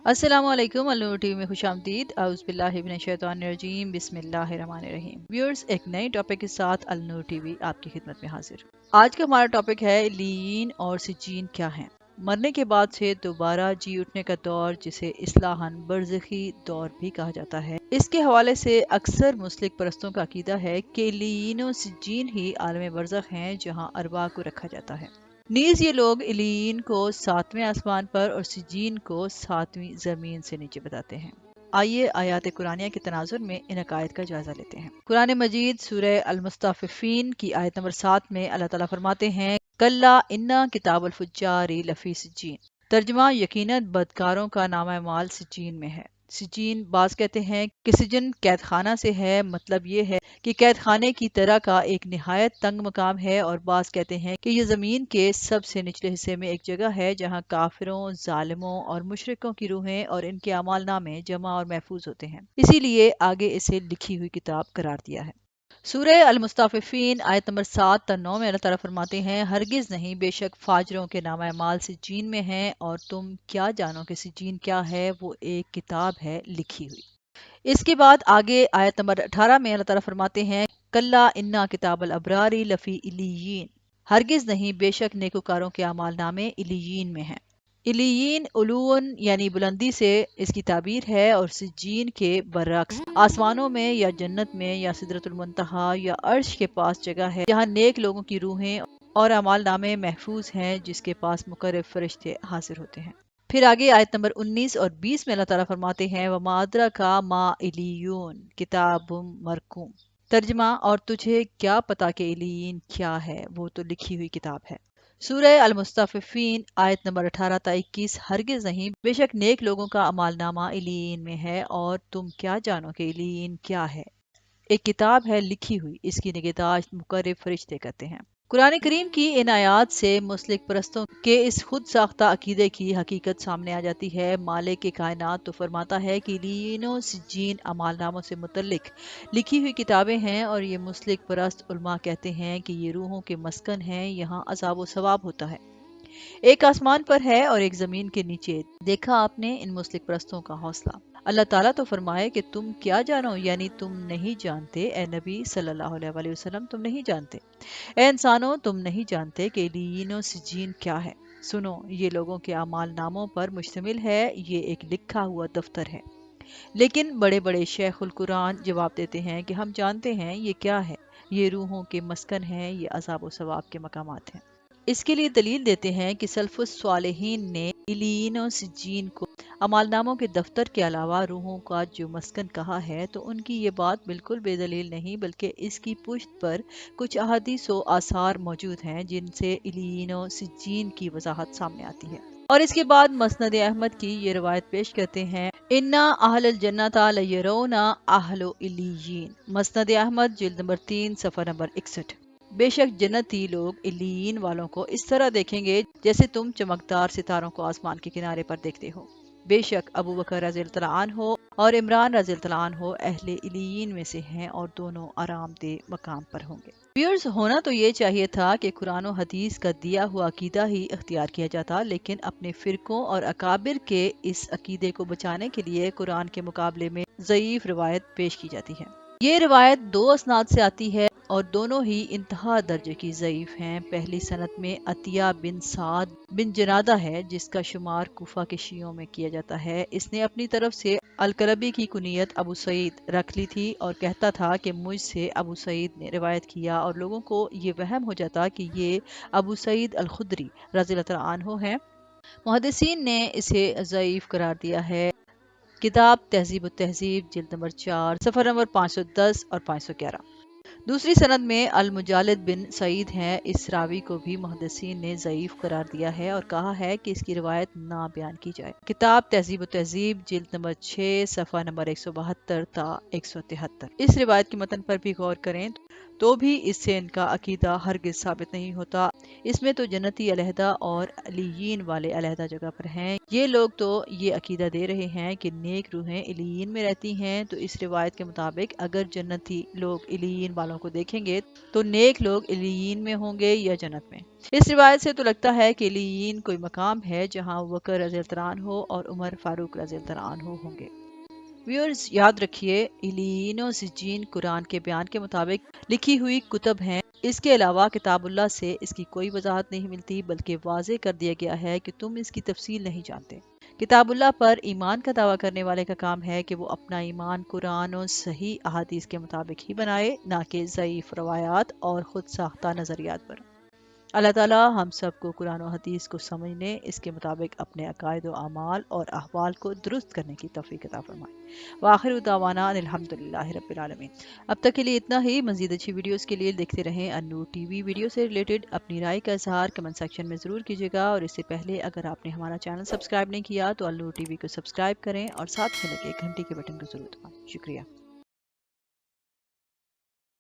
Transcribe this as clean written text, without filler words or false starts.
السلام علیکم، النور ٹی وی میں خوش آمدید۔ اعوذ باللہ من الشیطان الرجیم، بسم اللہ الرحمن الرحیم۔ ویورز، ایک نئے ٹاپک کے ساتھ النور ٹی وی آپ کی خدمت میں حاضر۔ آج کا ہمارا ٹاپک ہے علیین اور سجین کیا ہیں۔ مرنے کے بعد سے دوبارہ جی اٹھنے کا دور، جسے اصطلاحاً برزخی دور بھی کہا جاتا ہے، اس کے حوالے سے اکثر مسلک پرستوں کا عقیدہ ہے کہ علیین و سجین ہی عالم برزخ ہیں، جہاں ارواح کو رکھا جاتا ہے۔ نیز یہ لوگ علیین کو 7ویں آسمان پر اور سجین کو 7ویں زمین سے نیچے بتاتے ہیں۔ آئیے آیات قرآنیہ کے تناظر میں ان عقائد کا جائزہ لیتے ہیں۔ قرآن مجید سورہ المستففین کی آیت نمبر 7 میں اللہ تعالیٰ فرماتے ہیں، کلا انا کتاب الفجار لفی سجین۔ ترجمہ، یقیناً بدکاروں کا نامہ اعمال سجین میں ہے۔ سجین، بعض کہتے ہیں کہ سجن قید خانہ سے ہے، مطلب یہ ہے کہ قید خانے کی طرح کا ایک نہایت تنگ مقام ہے، اور بعض کہتے ہیں کہ یہ زمین کے سب سے نچلے حصے میں ایک جگہ ہے جہاں کافروں، ظالموں اور مشرکوں کی روحیں اور ان کے اعمال نامے جمع اور محفوظ ہوتے ہیں، اسی لیے آگے اسے لکھی ہوئی کتاب قرار دیا ہے۔ سورہ المستففین آیت نمبر 7 تا 9 میں اللہ تعالیٰ فرماتے ہیں، ہرگز نہیں، بے شک فاجروں کے نامہ اعمال سجین میں ہیں، اور تم کیا جانو کہ سجین کیا ہے، وہ ایک کتاب ہے لکھی ہوئی۔ اس کے بعد آگے آیت نمبر 18 میں اللہ تعالیٰ فرماتے ہیں، کلا انا کتاب الابراری لفی علیین۔ ہرگز نہیں، بے شک نیکوکاروں کے اعمال نامے علیین میں ہیں۔ علیین علون یعنی بلندی سے اس کی تعبیر ہے، اور سجین کے برعکس آسمانوں میں یا جنت میں یا سدرۃ المنتہا یا عرش کے پاس جگہ ہے جہاں نیک لوگوں کی روحیں اور اعمال نامے محفوظ ہیں، جس کے پاس مقرب فرشتے حاضر ہوتے ہیں۔ پھر آگے آیت نمبر 19 اور 20 میں اللہ تعالیٰ فرماتے ہیں، وَمَا أَدْرَاكَ مَا عِلِّيُّونَ کتاب مرقوم۔ ترجمہ، اور تجھے کیا پتا کہ علیین کیا ہے، وہ تو لکھی ہوئی کتاب ہے۔ سورہ المستففین آیت نمبر 18 تا 21، ہرگز نہیں، بے شک نیک لوگوں کا اعمال نامہ علیین میں ہے، اور تم کیا جانو کہ علیین کیا ہے، ایک کتاب ہے لکھی ہوئی، اس کی نگہداشت مقرب فرشتے کرتے ہیں۔ قرآن کریم کی ان آیات سے مسلک پرستوں کے اس خود ساختہ عقیدے کی حقیقت سامنے آ جاتی ہے۔ مالک کائنات تو فرماتا ہے کہ علیین و سجین اعمال ناموں سے متعلق لکھی ہوئی کتابیں ہیں، اور یہ مسلک پرست علماء کہتے ہیں کہ یہ روحوں کے مسکن ہیں، یہاں عذاب و ثواب ہوتا ہے۔ ایک آسمان پر ہے اور ایک زمین کے نیچے۔ دیکھا آپ نے ان مسلک پرستوں کا حوصلہ۔ اللہ تعالیٰ تو فرمائے کہ تم کیا جانو، یعنی تم نہیں جانتے، اے نبی صلی اللہ علیہ وآلہ وسلم، تم نہیں جانتے، اے انسانوں، تم نہیں جانتے کہ علیین و سجین کیا ہے۔ سنو، یہ لوگوں کے اعمال ناموں پر مشتمل ہے، یہ ایک لکھا ہوا دفتر ہے۔ لیکن بڑے بڑے شیخ القرآن جواب دیتے ہیں کہ ہم جانتے ہیں یہ کیا ہے، یہ روحوں کے مسکن ہیں، یہ عذاب و ثواب کے مقامات ہیں۔ اس کے لیے دلیل دیتے ہیں کہ سلف الصالحین نے علیین و سجین کو اعمال ناموں کے دفتر کے علاوہ روحوں کا جو مسکن کہا ہے، تو ان کی یہ بات بالکل بے دلیل نہیں، بلکہ اس کی پشت پر کچھ احادیث و آثار موجود ہیں جن سے علیین و سجین کی وضاحت سامنے آتی ہے۔ اور اس کے بعد مسند احمد کی یہ روایت پیش کرتے ہیں، انا اہل الجنۃ لیرون اہل علیین۔ مسند احمد جلد نمبر 3 صفحہ نمبر 61۔ بے شک جنتی لوگ علیین والوں کو اس طرح دیکھیں گے جیسے تم چمکدار ستاروں کو آسمان کے کنارے پر دیکھتے ہو۔ بے شک ابو بکر رضی اللہ عنہ اور عمران رضی اللہ عنہ اہل علیین میں سے ہیں، اور دونوں آرام دہ مقام پر ہوں گے۔ ویورز، ہونا تو یہ چاہیے تھا کہ قرآن و حدیث کا دیا ہوا عقیدہ ہی اختیار کیا جاتا، لیکن اپنے فرقوں اور اکابر کے اس عقیدے کو بچانے کے لیے قرآن کے مقابلے میں ضعیف روایت پیش کی جاتی ہے۔ یہ روایت دو اسناد سے آتی ہے، اور دونوں ہی انتہا درجے کی ضعیف ہیں۔ پہلی سند میں عطیہ بن سعد بن جنادہ ہے، جس کا شمار کوفہ کے شیعوں میں کیا جاتا ہے۔ اس نے اپنی طرف سے الکلبی کی کنیت ابو سعید رکھ لی تھی، اور کہتا تھا کہ مجھ سے ابو سعید نے روایت کیا، اور لوگوں کو یہ وہم ہو جاتا کہ یہ ابو سعید الخدری رضی اللہ عنہ ہیں۔ محدثین نے اسے ضعیف قرار دیا ہے۔ کتاب تہذیب التہذیب جلد نمبر 4 صفحہ نمبر 510 اور 511۔ دوسری سند میں المجالد بن سعید ہیں، اس راوی کو بھی محدثین نے ضعیف قرار دیا ہے اور کہا ہے کہ اس کی روایت نہ بیان کی جائے۔ کتاب تہذیب و تہذیب جلد نمبر 6 صفحہ نمبر 172 تا 173۔ اس روایت کے متن پر بھی غور کریں تو بھی اس سے ان کا عقیدہ ہرگز ثابت نہیں ہوتا۔ اس میں تو جنتی علیحدہ اور علیین والے علیحدہ جگہ پر ہیں۔ یہ لوگ تو یہ عقیدہ دے رہے ہیں کہ نیک روحیں علیین میں رہتی ہیں، تو اس روایت کے مطابق اگر جنتی لوگ علیین والوں کو دیکھیں گے تو نیک لوگ علیین میں ہوں گے یا جنت میں۔ اس روایت سے تو لگتا ہے کہ علیین کوئی مقام ہے جہاں بکر رضی اللہ عنہ اور عمر فاروق رضی اللہ عنہ ہوں گے۔ ویورز یاد رکھیے، علیین و سجین قرآن کے بیان کے مطابق لکھی ہوئی کتب ہیں۔ اس کے علاوہ کتاب اللہ سے اس کی کوئی وضاحت نہیں ملتی، بلکہ واضح کر دیا گیا ہے کہ تم اس کی تفصیل نہیں جانتے۔ کتاب اللہ پر ایمان کا دعویٰ کرنے والے کا کام ہے کہ وہ اپنا ایمان قرآن و صحیح احادیث کے مطابق ہی بنائے، نہ کہ ضعیف روایات اور خود ساختہ نظریات پر۔ اللہ تعالیٰ ہم سب کو قرآن و حدیث کو سمجھنے، اس کے مطابق اپنے عقائد و اعمال اور احوال کو درست کرنے کی توفیق عطا فرمائے۔ وآخر دعوانا ان الحمدللہ رب العالمین۔ اب تک کے لیے اتنا ہی۔ مزید اچھی ویڈیوز کے لیے دیکھتے رہیں النور ٹی وی۔ ویڈیو سے ریلیٹڈ اپنی رائے کا اظہار کمنٹ سیکشن میں ضرور کیجیے گا، اور اس سے پہلے اگر آپ نے ہمارا چینل سبسکرائب نہیں کیا تو النور ٹی وی کو سبسکرائب کریں اور ساتھ میں لگے گھنٹی کے بٹن کو ضرور دبائیں۔ شکریہ۔